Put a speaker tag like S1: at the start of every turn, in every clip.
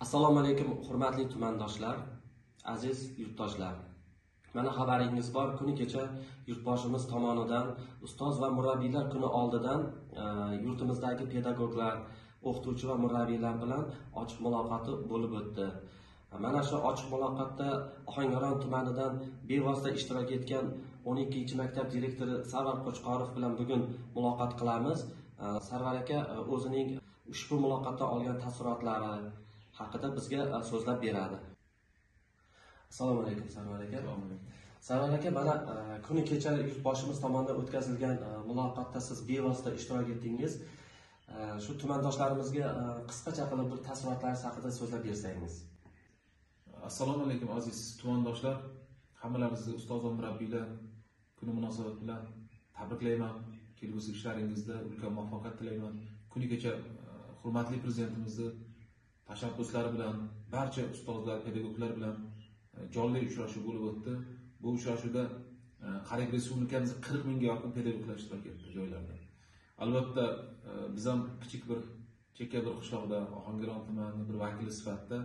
S1: Assalomu alaykum hurmatli tumandoshlar, aziz yurtdoshlar. Mana xabaringiz bor, kuni kecha yurtboshimiz tomonidan ustoz va murabbiylar kuni oldidan yurtimizdagi pedagoglar, o'qituvchi va murabbiylar bilan ochiq muloqoti bo'lib o'tdi. Mana shu ochiq muloqotda Ohangaron tumanidan bevosita ishtirok etgan 12-maktab direktori Sarvar Qo'chqorov bilan bugun muloqot qilamiz. Sarvar aka o'zining ushbu muloqotda olgan taassurotlari haqida bizga so'zlab beradi. Assalomu alaykum Sarvar aka. Sarvar aka, mana kuni kecha yurtboshimiz tomonidan o'tkazilgan muloqotda siz bevosita ishtirok etdingiz. Shu tumandoshlarimizga qisqacha qilib bir taassurotlaringiz haqida so'zlab bersangiz.
S2: Assalomu alaykum aziz tumandoshlar. Hammalaringizni ustoz va murabbiylar kuni munosabati bilan tabriklayman. Kelgusi ishlaringizda ulkan muvaffaqiyat tilayman. Kuni kecha hurmatli prezidentimizni tashabbuslari bilan barcha ustozlar, pedagoglar bilan jonli uchrashuv bo'lib o'tdi. Bu uchrashuvda qariyb respublikamizda 40 mingga yaqin pedagoglar ishtirok etdi joylarda. Albatta biz ham kichik bir chekka bir qishloqda Ohangaron tumanining bir vakili sifatida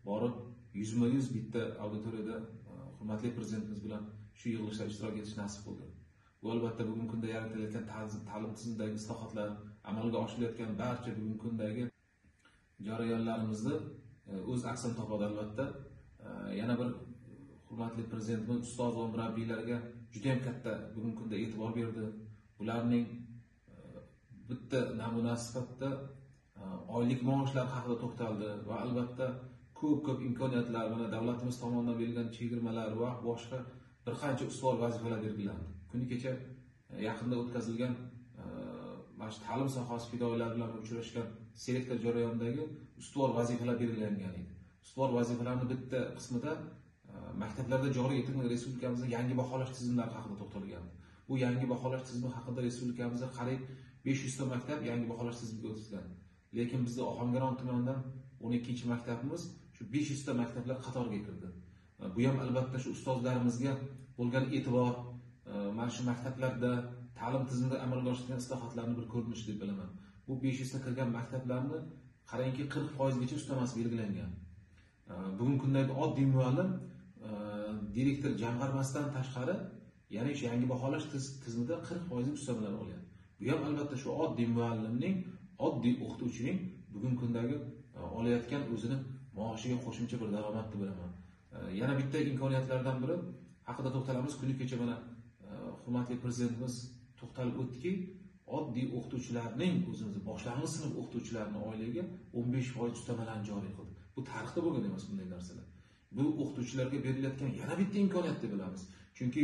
S2: borib 100% bitta auditoriyada hurmatli prezidentimiz bilan shu yig'ilishda ishtirok etish nasib bo'ldi. Bu albatta bugungi kunda yaratilayotgan ta'lim tizimidagi islohotlar, amalga oshirilayotgan barcha bugungi kundagi jarayonlarimizni o'z aksini topadi albatta. Yana bir hurmatli prezidentimiz ustoz va murabbiylarga juda ham katta bugungi kunda e'tibor berdi. Ularning bitta namunasi sifatida oylik maoshlar haqida to'xtaldi va albatta ko'p imkoniyatlar, mana davlatimiz tomonidan berilgan chegirmalar va boshqa bir qancha ustuvor vazifalar belgilandi. Kuni kecha yaqinda o'tkazilgan mana shu ta'lim sohasi fidoyilari bilan uchrashgan selektor jarayonidagi ustuvor vazifalar belgilangan edi. Ustuvor vazifalarning bitta qismida maktablarda joriy etilgan respublikamizda yangi baholash tizimlari haqida to'xtalgandi. Bu yangi baholash tizimi haqida respublikamizda qariyb 500 ta maktab yangi baholash tizimiga o'tkazilgan. Lekin bizning Ohangaron tumanidan 12-maktabimiz shu 500 ta maktablar qatoriga kirdi. Bu ham albatta shu ustozlarimizga bo'lgan e'tibor, mana shu maktablarda ta'lim tizimida amalga oshirilgan islohotlarning bir ko'rinishi deb bilaman. Bu 500 ta kirgan maktablarni qarangki 40% gacha ustamasi belgilangan. Bugungi kundagi oddiy muallim direktor jamg'armasidan tashqari, ya'ni shu yangi baholash tizimida 40% ustamalar olyapti. Bu ham albatta shu oddiy muallimning, oddiy o'qituvchining bugungi kundagi olayotgan o'zini maoshiga qo'shimcha bir daromad deb bilaman. Yana bitta imkoniyatlardan biri haqida to'xtalamiz. Kuni kecha mana hurmatli prezidentimiz to'xtalib o'tdiki, oddiy o'qituvchilarning o'zimizni boshlang'ich sinf o'qituvchilarining oyiga 15% ustamalarni joriy qildi. Bu tarixda bo'lgan emas bunday narsalar. Bu o'qituvchilarga berilayotgan yana bitta imkoniyat deb bilamiz. Chunki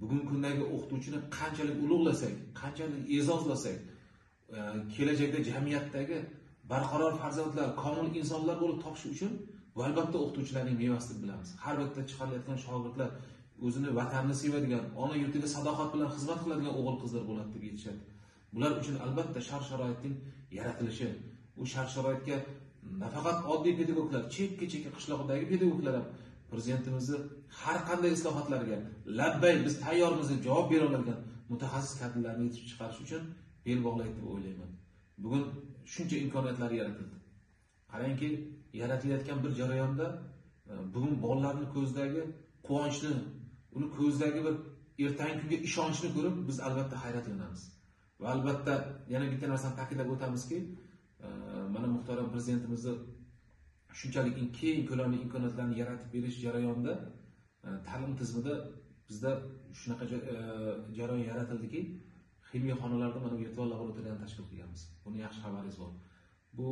S2: bugungi kundagi o'qituvchini qanchalik ulug'lasak, qanchalik e'zozlasak, kelajakda jamiyatdagi barqaror farzandlar, komil insonlar bo'lib topish uchun bu albatta o'qituvchilarning mevasi deb bilamiz. Har bitta chiqarilayotgan shogirdlar o'zini vatanini sevadigan, ona yurtiga sadoqat bilan xizmat qiladigan o'g'il-qizlar bo'ladi deb yetishadi. Bular uchun albatta shart-sharoitning yaratilishi, u shart-sharoitga nafaqat oddiy pedagoglar, chekka qishloqdagi pedagoglar ham prezidentimizni har qanday islohotlarga labbay biz tayyormiz deb javob bera oladigan mutaxassis kadrlarni yetib chiqarish uchun bel bog'laydi deb o'ylayman. Bugun shuncha imkoniyatlar yaratildi. Qarangki, yaratilayotgan bir jarayonda bugun bolalarning ko'zidagi quvonchni, uni ko'zdagi bir ertangi kunga ishonchni ko'rib biz albatta hayratlanamiz. Va albatta yana bitta narsani ta'kidlab o'tamizki, mana muhtaram prezidentimizni shunchalik keng ko'lamli imkoniyatlarni yaratib berish jarayonida ta'lim tizimida bizda shunaqa jarayon yaratildiki, ximiya xonalarida mana virtual laboratoriyani tashkil qilganmiz. Buni yaxshi xabaringiz bor. Bu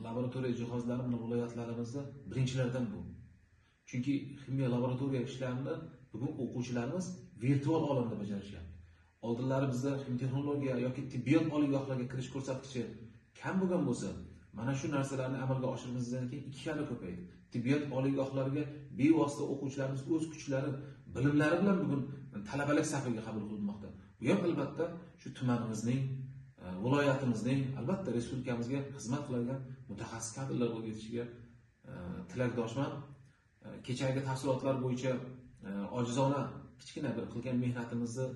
S2: laboratoriya jihozlari mana viloyatlarimizda birinchilardan bu. Chunki ximiya laboratoriya ishlarini bugun o'quvchilarimiz virtual olamda bajarishyapti. Oldinlari bizda texnologiya yoki tibbiyot oliygohlariga kirish ko'rsatkichi kam bo'lgan bo'lsa, mana shu narsalarni amalga oshirganimizdan keyin 2 karra ko'paydi. Tibbiyot oliygohlariga bevosita o'quvchilarimiz o'z kuchlari, bilimlari bilan bugun talabalik safiga qabul qilinmoqda. Bu ham albatta shu tumanimizning, viloyatimizning, albatta respublikamizga xizmat qiladigan mutaxassis kadrlar bo'lib yetishiga tilakdoshman. Kechagi tafsilotlar bo'yicha ojizona kichkina bir qilgan mehnatimizni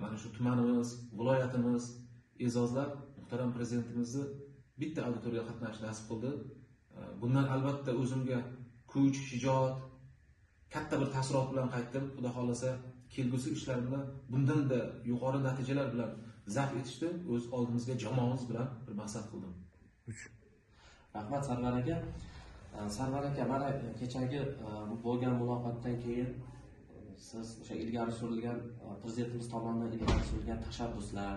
S2: mana shu tumanimiz, viloyatimiz e'zozlab muhtaram prezidentimizni bitta auditoriya qatnashish nasib qildi. Bundan albatta o'zimga kuch, shijoat, katta bir taassurot bilan qaytdim. Xudo xolasa kelgusi ishlarimda bundan-da yuqori natijalar bilan zabt etishni o'z oldimizga jamoamiz bilan bir maqsad qildim.
S1: Rahmat Sarvar aka. Sarvar aka, mana kechagi bo'lgan muloqotdan keyin siz o'sha ilgari surilgan prezidentimiz tomonidan ilgari surilgan tashabbuslar,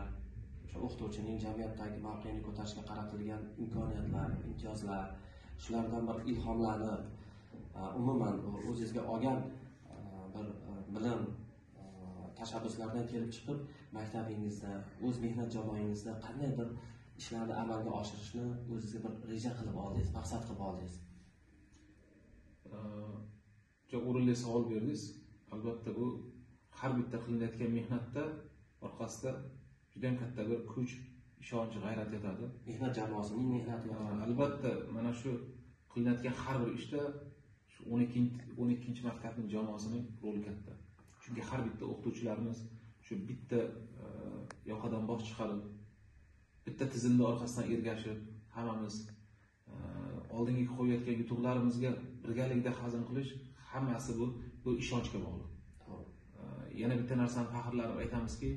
S1: o'sha o'qituvchining jamiyatdagi mavqeini ko'tarishga qaratilgan imkoniyatlar, imtiyozlar, shulardan bir ilhomlanib, umuman o'zingizga olgan bir bilim, tashabbuslardan kelib chiqib, maktabingizda, o'z mehnat jamoangizda qanday bir ishlarni amalga oshirishni o'zingizga bir reja qilib oldingiz, maqsad qilib oldingiz?
S2: Juda o'rinli savol berdingiz. Albatta bu har bitta qilinayotgan mehnatda orqasida juda ham katta bir kuch, ishonch, g'ayrat yotadi.
S1: Mehnat jamoasining mehnati.
S2: Albatta mana shu qilinayotgan har bir ishda shu 12 maktabning jamoasining roli katta. Chunki har bitta o'qituvchilarimiz shu bitta yoqadan bosh chiqarib, bitta tizimning orqasidan ergashib, hammamiz oldingi qo'yayotgan yutuqlarimizga birgalikda hazm qilish, hammasi bu ishonchga bog'liq. Yana bitta narsani faxrlanib aytamizki,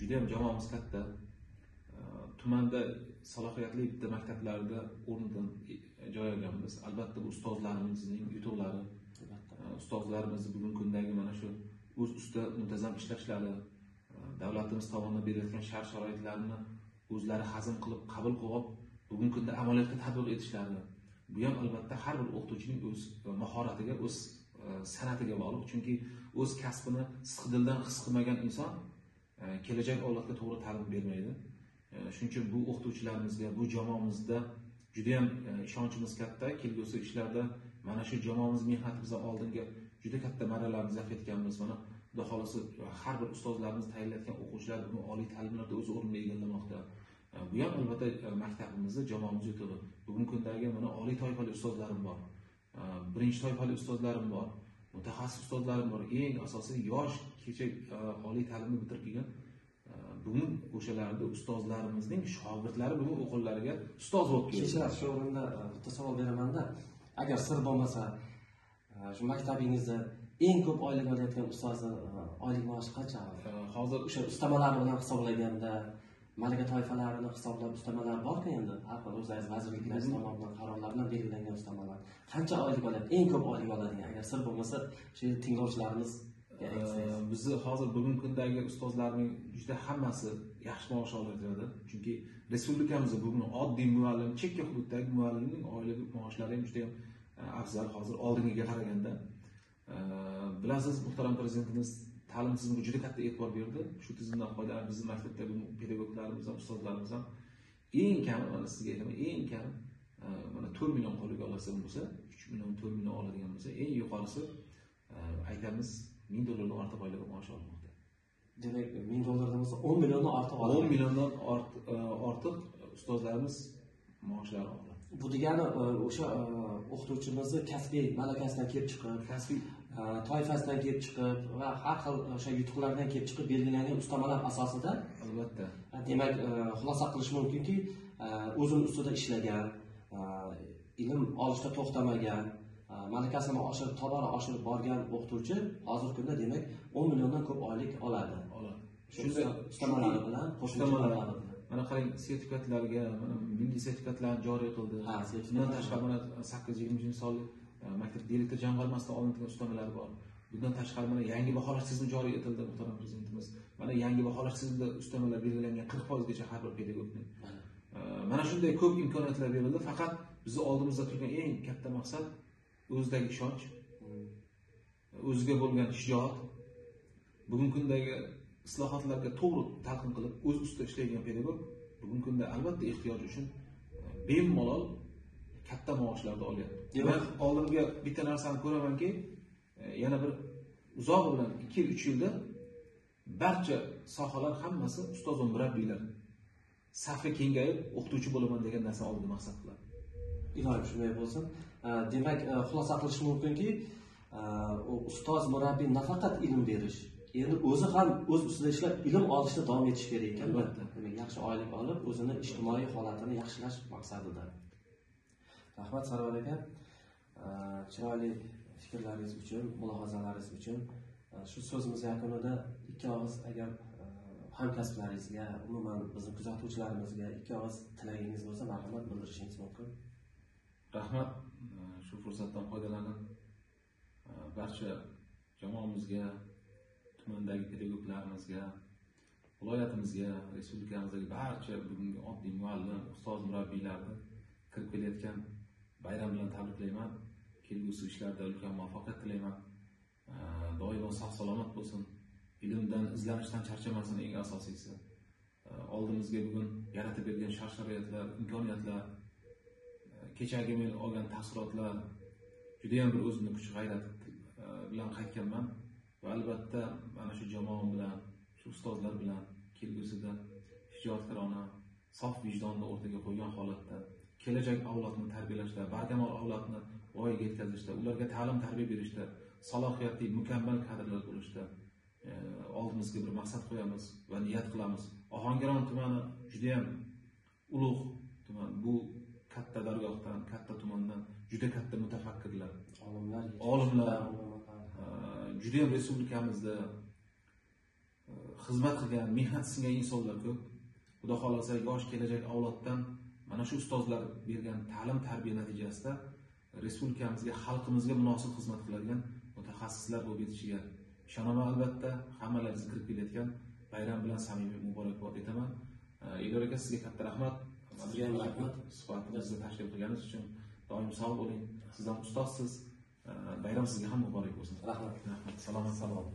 S2: juda ham jamoamiz katta. Tumanda salohiyatli bitta maktablarda o'rnidan joy olganmiz. Albatta bu ustozlarimizning yutuqlari. Ustozlarimiz bugungi kundagi mana shu o'z ustida muntazam ishlashlari, davlatimiz tomonidan berilayotgan shart-sharoitlarni o'zlari hazm qilib, qabul qilib, bugungi kunda amaliyotga tatbiq etishlari. Bu ham albatta har bir o'qituvchining o'z mahoratiga, o'z san'atiga bog'liq. Chunki o'z kasbini sidqidildan his qilmagan inson kelajak avlodga to'g'ri ta'lim bermaydi. Shuning uchun bu o'qituvchilarimizga, bu jamoamizda juda ham ishonchimiz katta. Kelgusi ishlarda mana shu jamoamiz mehnatimizdan oldinga juda katta marralarni zabt etganmiz. Mana Xudo xolasa har bir ustozlarimiz tayyorlayotgan o'quvchilar bugun oliy ta'limlarda o'z o'rnini egallamoqda. Bu ham albatta maktabimizda jamoamiz yutug'i. Bugungi kundagi mana oliy toifali ustozlarim bor. Birinchi toifali ustozlarim bor. Mutaxassis ustozlarim bor. Eng asosiy yosh kecha oliy ta'limni bitirib kelgan. Bugun o'shalarda ustozlarimizning shogirdlari bugun o'quvchilariga ustoz bo'lib keldi.
S1: Kechirasiz, shu o'rinda bitta savol beraman-da. Agar sir bo'lmasa, shu maktabingizda eng ko'p oylik olayotgan ustozni oylik maoshi qancha?
S2: Hozir
S1: o'sha ustamalari bilan hisoblaganda, malaka toifalarini hisoblab ustamalar bor-ku endi, har xil o'zingiz vazirliklar tomonidan qarorlar bilan belgilangan ustamalar. Qancha oylik oladi? Eng ko'p oylik oladigan, agar sir bo'lmasa, shu tinglovchilarimiz
S2: bizni hozir bugungi kundagi ustozlarning juda hammasi yaxshi maosh oladi. Chunki respublikamizda bugun oddiy muallim, chekka hududdagi muallimning oylik maoshlari ham juda ham afzal hozir oldingiga qaraganda. Bilasiz, muhtaram prezidentimiz ta'lim tizimiga juda katta e'tibor berdi. Shu tizimdan foydalanib bizning maktabdagi pedagoglarimiz ham, ustozlarimiz ham eng kami, mana sizga aytaman, eng kami mana 4 million qo'lga olasiz bo'lsa, 3 million, 4 million oladigan bo'lsa, eng yuqorisi aytamiz $1000 ortiq oylik maosh olmoqda.
S1: Demak, $1000 bo'lsa 10 milliondan ortiq oladi.
S2: 10 milliondan ortiq ustozlarimiz maoshlari oladi.
S1: Bu degani o'sha o'qituvchimizni kasbiy malakasidan kelib chiqib, kasbiy toifasidan kelib chiqib va har xil o'sha yutuqlardan kelib chiqib belgilangan ustamalar asosida,
S2: albatta.
S1: Demak, xulosa qilish mumkinki, o'zini ustida ishlagan, ilm olishda to'xtamagan, malakasini oshirib, tobora oshirib borgan o'qituvchi hozirgi kunda demak 10 milliondan ko'p oylik oladi. Shunday ustamalari bilan, qo'shimchalar bilan.
S2: Mana qarang, sertifikatlarga, mana milliy sertifikatlarni joriy qildi. Bundan tashqari mana 820-sonli maktab direktor jamg'armasidan olingan ustamalar bor. Bundan tashqari mana yangi baholash tizimi joriy etildi, muhtaram prezidentimiz. Mana yangi baholash tizimida ustamalar belgilangan 40% gacha har bir pedagogning. Mana shunday ko'p imkoniyatlar berildi. Faqat bizning oldimizda turgan eng katta maqsad o'zidagi ishonch, o'ziga bo'lgan shijoat, bugungi kundagi islohotlarga to'g'ri talqin qilib, o'z ustida ishlaydigan pedagog bugungi kunda albatta ehtiyoji uchun bemalol katta maoshlarni olyapti. Men oldimga bitta narsani ko'ramanki, yana bir uzoq bilan 2-3 yilda barcha sohalar hammasi ustoz va murabbiylar safi kengayib, o'qituvchi bo'laman degan narsani oldida maqsad qiladi.
S1: Iloyim shunday bo'lsin. Demak, xulosa qilish mumkinki, ustoz, murabbiy nafaqat ilm berish, endi o'zi ham o'z ustida ishlab ilm olishda davom etish kerak ekan. Albatta. Demak, yaxshi oylik olib, o'zini ijtimoiy holatini yaxshilash maqsadida. Rahmat Sarvar aka. Chiroyli fikrlaringiz uchun, mulohazalaringiz uchun. Shu so'zimiz yakunida ikki og'iz agar hamkasblaringizga, umuman bizning kuzatuvchilarimizga ikki og'iz tilagingiz bo'lsa, marhamat bildirishingiz mumkin.
S2: Rahmat. Shu fursatdan foydalanib barcha jamoamizga, tumandagi pedagoglarimizga, viloyatimizga, respublikamizdagi barcha bugungi oddiy muallim, ustoz, murabbiylarni kirib kelayotgan bayram bilan tabriklayman. Kelgusi ishlarda ulkan muvaffaqiyat tilayman. Doimo sog' salomat bo'lsin. Ilmdan, izlanishdan charchamasin eng asosiysi. Oldimizga bugun yaratib bergan shart-sharoitlar, imkoniyatlar, kechagi men olgan taassurotlar juda ham bir o'zimni kuch-g'ayrat bilan qaytganman va albatta mana shu jamoam bilan, shu ustozlar bilan kelgusida shijoatkorona, sof vijdonni o'rtaga qo'ygan holatda kelajak avlodni tarbiyalashda, barkamol avlodni voyaga yetkazishda, ularga ta'lim tarbiya berishda, salohiyatli, mukammal kadrlar bo'lishda oldimizga bir maqsad qo'yamiz va niyat qilamiz. Ohangaron tumani juda ham ulug' tuman. Bu katta dargohdan, katta tumandan juda katta mutafakkirlar, olimlar juda ham respublikamizda xizmat qilgan, mehnat singan insonlar ko'p. Xudo xolasa yosh kelajak avloddan mana shu ustozlar bergan ta'lim tarbiya natijasida respublikamizga, xalqimizga munosib xizmat qiladigan mutaxassislar bo'lib yetishiga ishonaman. Albatta hammalaringizni kirib kelayotgan bayram bilan samimiy muborakbod etaman. Elyor aka, sizga katta rahmat.
S1: Sizga ham rahmat.
S2: Suhbatimizni tashkil qilganingiz uchun doim sog' bo'ling. Sizdan ustozsiz. Bayram sizga ham muborak bo'lsin.
S1: Rahmat.
S2: Rahmat. Salomat.